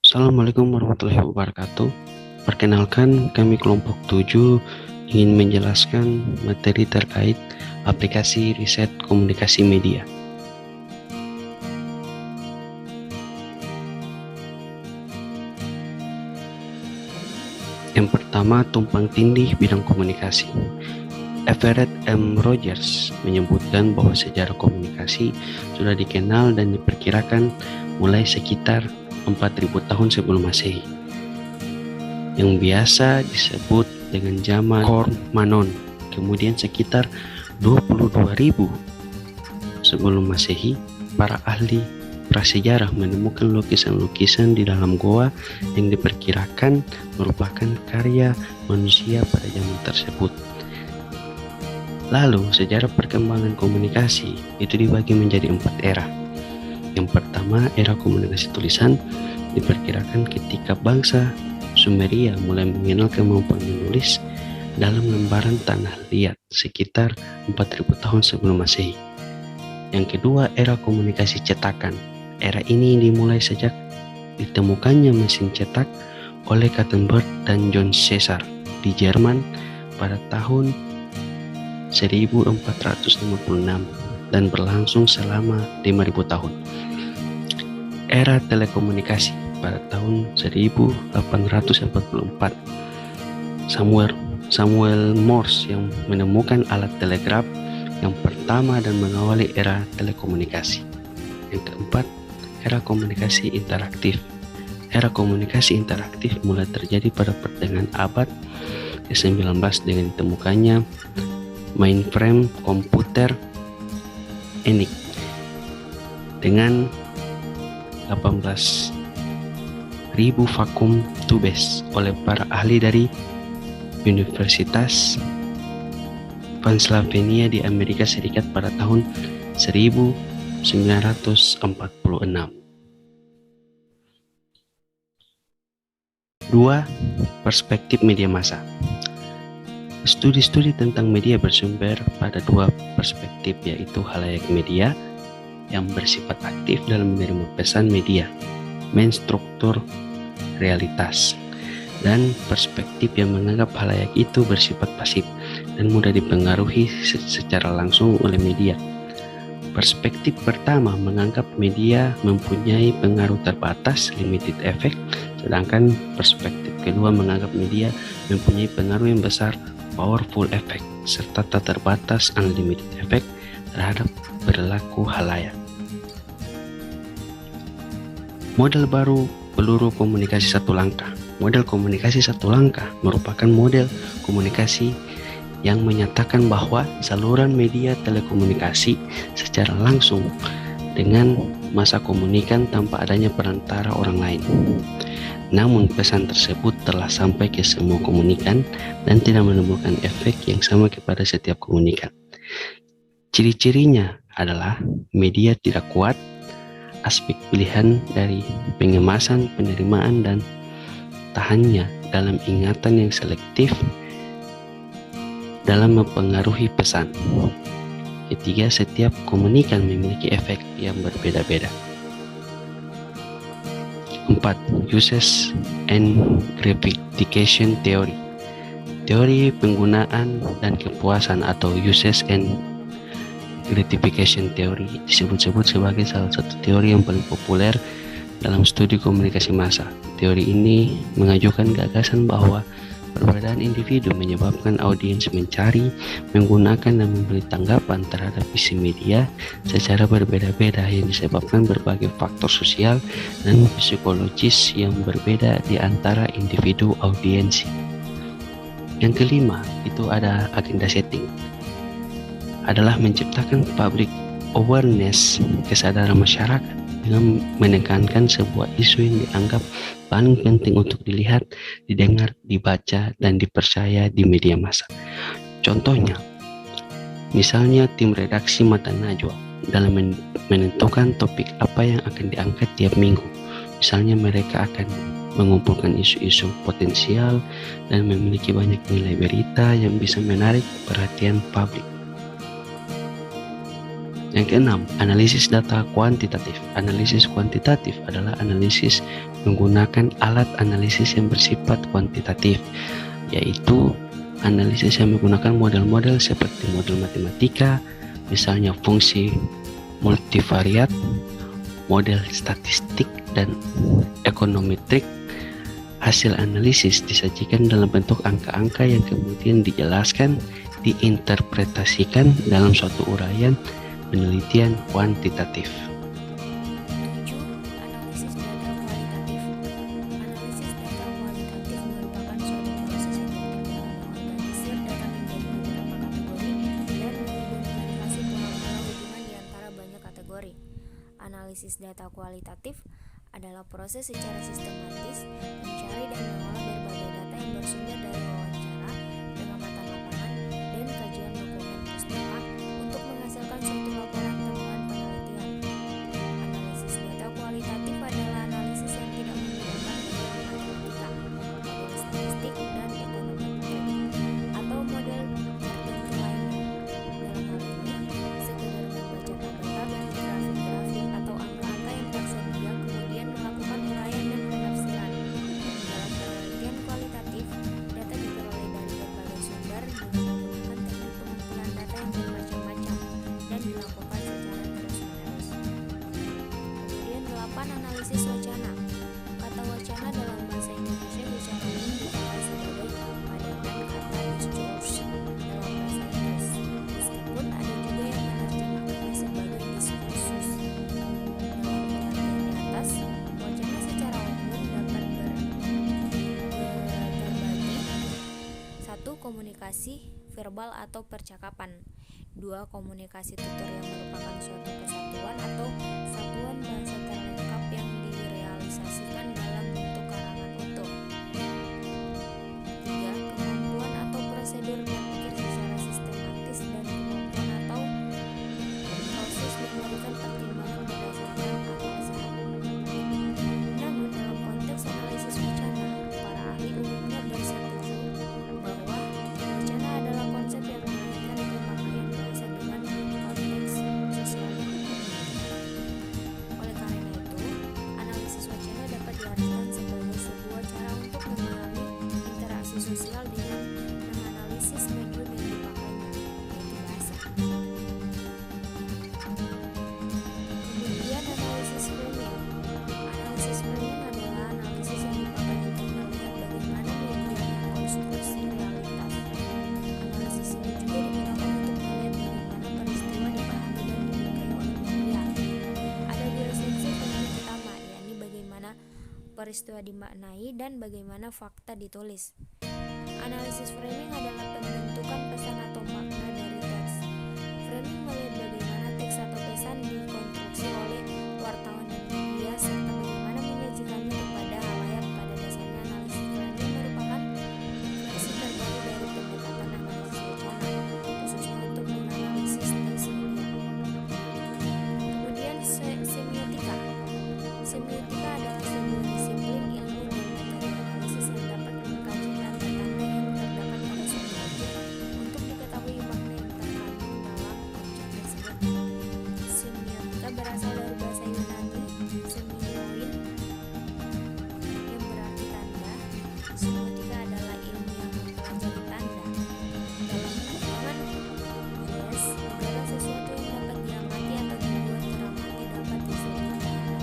Assalamualaikum warahmatullahi wabarakatuh. Perkenalkan, kami kelompok 7 ingin menjelaskan materi terkait aplikasi riset komunikasi media. Yang pertama, tumpang tindih bidang komunikasi. Everett M. Rogers menyebutkan bahwa sejarah komunikasi sudah dikenal dan diperkirakan mulai sekitar 4.000 tahun sebelum Masehi, yang biasa disebut dengan zaman Cro-Magnon. Kemudian sekitar 22.000 sebelum Masehi, para ahli prasejarah menemukan lukisan-lukisan di dalam goa yang diperkirakan merupakan karya manusia pada zaman tersebut. Lalu, sejarah perkembangan komunikasi itu dibagi menjadi 4 era. Yang pertama, era komunikasi tulisan, diperkirakan ketika bangsa Sumeria mulai mengenal kemampuan menulis dalam lembaran tanah liat sekitar 4.000 tahun sebelum Masehi. Yang kedua, era komunikasi cetakan. Era ini dimulai sejak ditemukannya mesin cetak oleh Gutenberg dan John Caesar di Jerman pada tahun 1456 dan berlangsung selama 5.000 tahun. Era telekomunikasi pada tahun 1844. Samuel Morse yang menemukan alat telegraf yang pertama dan mengawali era telekomunikasi. Yang keempat, era komunikasi interaktif. Era komunikasi interaktif mulai terjadi pada pertengahan abad ke-19 dengan ditemukannya mainframe komputer ENIAC dengan 18.000 vakum tubes oleh para ahli dari Universitas Pennsylvania di Amerika Serikat pada tahun 1946. 2. Perspektif media massa. Studi-studi tentang media bersumber pada 2 perspektif, yaitu halayak media yang bersifat aktif dalam menerima pesan media, main struktur realitas, dan perspektif yang menganggap halayak itu bersifat pasif dan mudah dipengaruhi secara langsung oleh media. Perspektif pertama menganggap media mempunyai pengaruh terbatas, limited effect, sedangkan perspektif kedua menganggap media mempunyai pengaruh yang besar, powerful effect, serta tak terbatas, unlimited effect terhadap perilaku halayak. Model baru peluru komunikasi satu langkah. Model komunikasi satu langkah merupakan model komunikasi yang menyatakan bahwa saluran media telekomunikasi secara langsung dengan massa komunikan tanpa adanya perantara orang lain. Namun pesan tersebut telah sampai ke semua komunikan dan tidak menimbulkan efek yang sama kepada setiap komunikan. Ciri-cirinya adalah media tidak kuat, aspek pilihan dari pengemasan, penerimaan, dan tahannya dalam ingatan yang selektif dalam mempengaruhi pesan. Ketiga, setiap komunikan memiliki efek yang berbeda-beda. 4. Uses and gratification theory. Teori penggunaan dan kepuasan atau uses and gratification theory disebut-sebut sebagai salah satu teori yang paling populer dalam studi komunikasi massa. Teori ini mengajukan gagasan bahwa perbedaan individu menyebabkan audiens mencari, menggunakan, dan memberi tanggapan terhadap isi media secara berbeda-beda yang disebabkan berbagai faktor sosial dan psikologis yang berbeda di antara individu audiensi. Yang kelima, itu ada agenda setting. Adalah menciptakan public awareness, kesadaran masyarakat dengan menekankan sebuah isu yang dianggap paling penting untuk dilihat, didengar, dibaca, dan dipercaya di media massa. Contohnya, misalnya tim redaksi Mata Najwa dalam menentukan topik apa yang akan diangkat tiap minggu. Misalnya mereka akan mengumpulkan isu-isu potensial dan memiliki banyak nilai berita yang bisa menarik perhatian publik. Yang keenam, analisis data kuantitatif. Analisis kuantitatif adalah analisis menggunakan alat analisis yang bersifat kuantitatif, yaitu analisis yang menggunakan model-model seperti model matematika, misalnya fungsi multivariat, model statistik, dan ekonometrik. Hasil analisis disajikan dalam bentuk angka-angka yang kemudian dijelaskan, diinterpretasikan dalam suatu uraian penelitian kuantitatif. 7. Analisis data kualitatif. Analisis data kualitatif merupakan suatu proses yang berarti dalam mengorganisir data menjadi beberapa kategori dan mengidentifikasi pola-pola hubungan di antara banyak kategori. Analisis data kualitatif adalah proses secara sistematis mencari dan mengolah berbagai data yang bersumber dari wawancara, pengamatan lapangan, dan kajian dokumen pustaka untuk menghasilkan suatu laporan temuan penelitian. Analisis data kualitatif adalah analisis yang tidak menggunakan model matematika, model statistik, dan ekonometrik, atau model tertentu lainnya. Dalam hal ini, sekedar membaca tabel-tabel, grafik-grafik, atau angka-angka yang tersedia kemudian melakukan uraian dan penafsiran. Dalam penelitian kualitatif, data diperoleh dari berbagai sumber dengan menggunakan teknik pengumpulan data yang bermacam-macam dan dilakukan secara terus-menerus. Kemudian 8. Analisis wacana. Kata wacana dalam bahasa Indonesia secara umum dikenal sebagai padanan kata discourse dalam bahasa Inggris, meskipun ada juga yang menerjemahkannya sebagai diskursus. Dalam pengertian di atas, wacana secara umum dapat terbagi: 1. Komunikasi verbal atau percakapan. 2. Komunikasi tutur yang merupakan suatu kesatuan atau satuan bahasa terlengkap yang direalisasikan dalam bentuk karangan utuh. 3. Kemampuan atau prosedur berpikir secara sistematis dan kemampuan atau proses memberikan pertimbangan berdasarkan akal sehat. Namun dalam konteks analisis wacana, para ahli umumnya bersetuju bahwa wacana adalah konsep yang melahirkan pemakaian bahasa dengan konteks sosial. Oleh karena itu, analisis wacana dapat diartikan sebagai sebuah cara untuk memahami interaksi sosial dengan menganalisis medium yang dipakainya, yaitu bahasa. Kemudian analisis framing. Analisis framing adalah analisis yang dipakai untuk melihat bagaimana media mengkonstruksi realitas. Analisis ini juga digunakan untuk melihat bagaimana peristiwa dipahami dan dibingkai oleh media. Ada dua esensi framing utama, yakni bagaimana peristiwa dimaknai dan bagaimana fakta ditulis. Analisis framing adalah pembentukan pesan atau makna dari teks. Framing melihat bagaimana teks atau pesan dikonstruksi oleh wartawan dan media serta bagaimana menyajikannya kepada halayak. Pada dasarnya, analisis framing merupakan versi terbaru dari pendekatan analisis wacana, khususnya untuk menganalisis teks media. Kemudian semiotika. Semiotika adalah sebuah disiplin ilmu dan metode analisis yang dapat mengkaji tanda-tanda yang terdapat pada suatu objek untuk diketahui makna yang terkandung dalam objek tersebut. Semiotika berasal dari bahasa Yunani semioin yang berarti tanda. Semiotika adalah ilmu yang mempelajari tanda. Dalam pandangan Yes, segala sesuatu yang dapat diamati atau dibuat teramati dapat disebut tanda.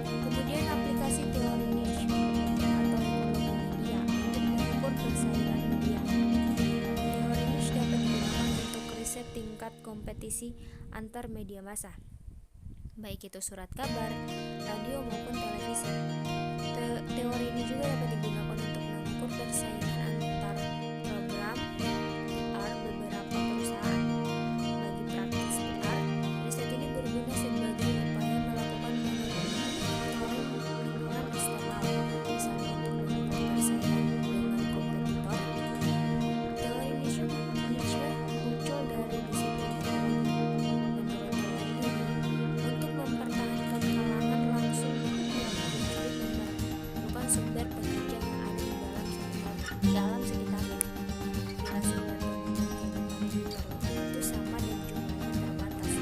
Kemudian aplikasi teori niche atau ekologi media untuk mengukur persaingan media. Teori niche dapat digunakan untuk riset tingkat kompetisi antar media massa, baik itu surat kabar, radio maupun televisi. Teori ini juga dapat digunakan untuk mengukur persaingan antar program PR beberapa perusahaan. Bagi praktis PR, riset ini berguna sebagai upaya melakukan monitoring lingkungan eksternal, misalnya untuk mengukur persaingan dengan kompetitor. Teori niche muncul dari disiplin ekonomi. Menurut teori ini, untuk mempertahankan kalangan langsung yang sulit memerlukan sumber penunjang yang ada di dalam sekitarnya. Bila sumber penunjang kehidupan yang diperlukan itu sama dan jumlahnya terbatas,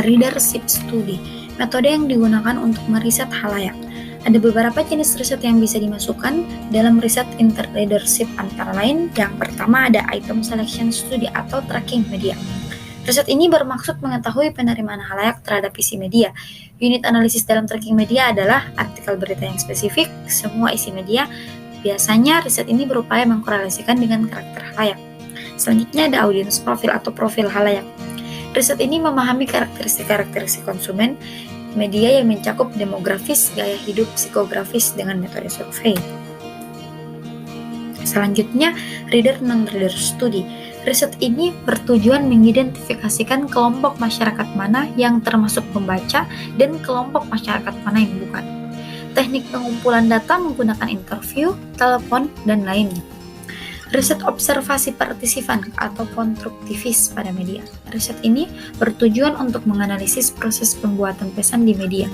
Readership study, metode yang digunakan untuk meriset halayak. Ada beberapa jenis riset yang bisa dimasukkan dalam riset interreadership, antara lain yang pertama ada item selection study atau tracking media. Riset ini bermaksud mengetahui penerimaan halayak terhadap isi media. Unit analisis dalam tracking media adalah artikel berita yang spesifik, semua isi media. Biasanya riset ini berupaya mengkorelasikan dengan karakter halayak. Selanjutnya ada audience profile atau profil halayak. Riset ini memahami karakteristik konsumen media yang mencakup demografis, gaya hidup, psikografis dengan metode survei. Selanjutnya, reader non-reader study. Riset ini bertujuan mengidentifikasikan kelompok masyarakat mana yang termasuk pembaca dan kelompok masyarakat mana yang bukan. Teknik pengumpulan data menggunakan interview, telepon, dan lainnya. Riset observasi partisipan atau konstruktivis pada media. Riset ini bertujuan untuk menganalisis proses pembuatan pesan di media.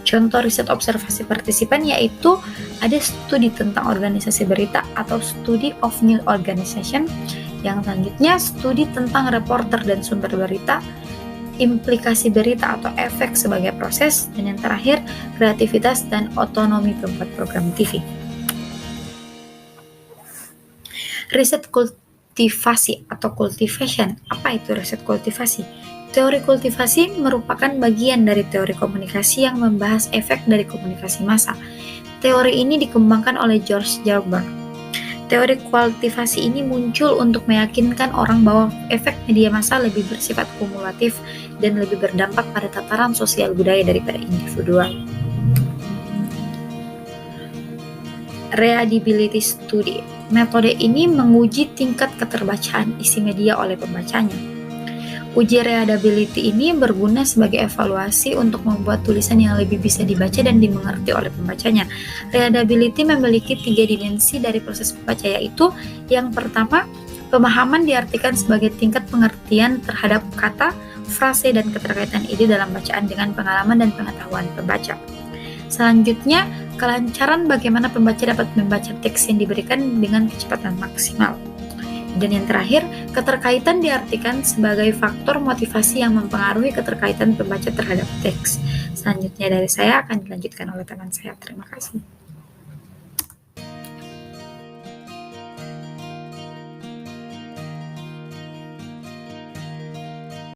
Contoh riset observasi partisipan yaitu ada studi tentang organisasi berita atau study of news organization. Yang selanjutnya studi tentang reporter dan sumber berita, implikasi berita atau efek sebagai proses, dan yang terakhir kreativitas dan otonomi pembuat program TV. Riset kultivasi atau cultivation. Apa itu riset kultivasi? Teori kultivasi merupakan bagian dari teori komunikasi yang membahas efek dari komunikasi massa. Teori ini dikembangkan oleh George Gilbert. Teori kultivasi ini muncul untuk meyakinkan orang bahwa efek media massa lebih bersifat kumulatif dan lebih berdampak pada tataran sosial budaya daripada individual. Readability study. Metode ini menguji tingkat keterbacaan isi media oleh pembacanya. Uji readability ini berguna sebagai evaluasi untuk membuat tulisan yang lebih bisa dibaca dan dimengerti oleh pembacanya. Readability memiliki 3 dimensi dari proses membaca, yaitu yang pertama, pemahaman diartikan sebagai tingkat pengertian terhadap kata, frase, dan keterkaitan ide dalam bacaan dengan pengalaman dan pengetahuan pembaca. Selanjutnya, kelancaran bagaimana pembaca dapat membaca teks yang diberikan dengan kecepatan maksimal. Dan yang terakhir, keterkaitan diartikan sebagai faktor motivasi yang mempengaruhi keterkaitan pembaca terhadap teks. Selanjutnya dari saya akan dilanjutkan oleh teman saya. Terima kasih.